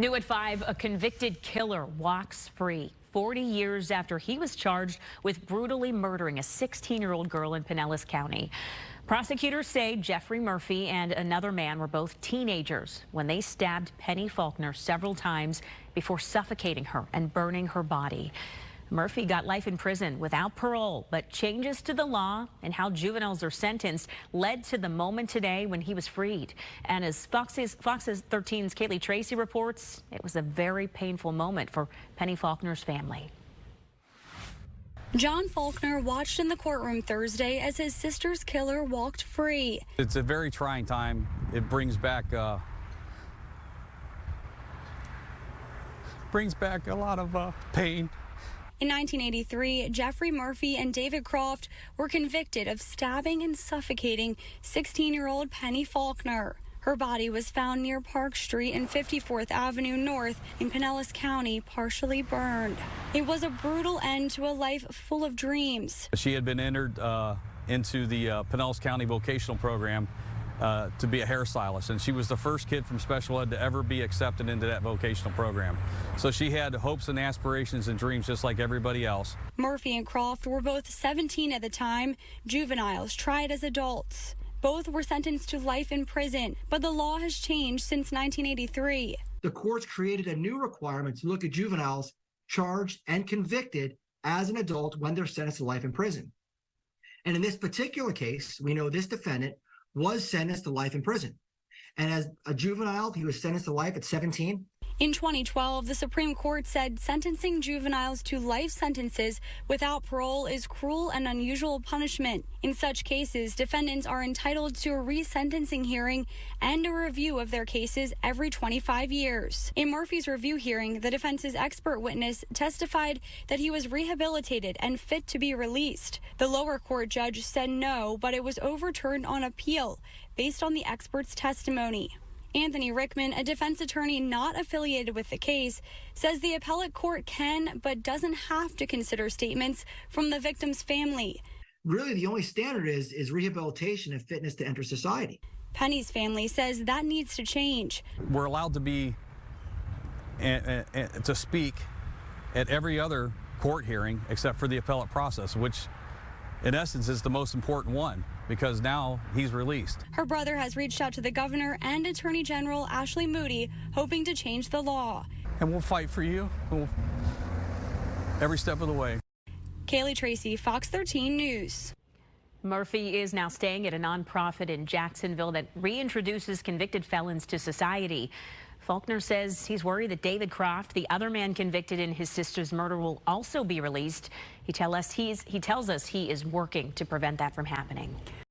New at 5, a convicted killer walks free 40 years after he was charged with brutally murdering a 16-year-old girl in Pinellas County. Prosecutors say Jeffrey Murphy and another man were both teenagers when they stabbed Penny Faulkner several times before suffocating her and burning her body. Murphy got life in prison without parole, but changes to the law and how juveniles are sentenced led to the moment today when he was freed. And as Fox 13's Kaylee Tracy reports, it was a very painful moment for Penny Faulkner's family. John Faulkner watched in the courtroom Thursday as his sister's killer walked free. It's a very trying time. It brings back a lot of pain. In 1983, Jeffrey Murphy and David Croft were convicted of stabbing and suffocating 16-year-old Penny Faulkner. Her body was found near Park Street and 54th Avenue North in Pinellas County, partially burned. It was a brutal end to a life full of dreams. She had been entered into the Pinellas County vocational program to be a hairstylist, and she was the first kid from special ed to ever be accepted into that vocational program. So she had hopes and aspirations and dreams just like everybody else. Murphy and Croft were both 17 at the time, juveniles tried as adults. Both were sentenced to life in prison, but the law has changed since 1983. The courts created a new requirement to look at juveniles charged and convicted as an adult when they're sentenced to life in prison. And in this particular case, we know this defendant was sentenced to life in prison. And as a juvenile, he was sentenced to life at 17. In 2012, the Supreme Court said sentencing juveniles to life sentences without parole is cruel and unusual punishment. In such cases, defendants are entitled to a resentencing hearing and a review of their cases every 25 years. In Murphy's review hearing, the defense's expert witness testified that he was rehabilitated and fit to be released. The lower court judge said no, but it was overturned on appeal based on the expert's testimony. Anthony Rickman, a defense attorney not affiliated with the case, says the appellate court can but doesn't have to consider statements from the victim's family. Really, the only standard is rehabilitation and fitness to enter society. Penny's family says that needs to change. We're allowed to be to speak at every other court hearing except for the appellate process, which in essence is the most important one, because now he's released. Her brother has reached out to the governor and Attorney General Ashley Moody, hoping to change the law. And we'll fight for you every step of the way. Kaylee Tracy, Fox 13 News. Murphy is now staying at a nonprofit in Jacksonville that reintroduces convicted felons to society. Faulkner says he's worried that David Croft, the other man convicted in his sister's murder, will also be released. He tells us he is working to prevent that from happening.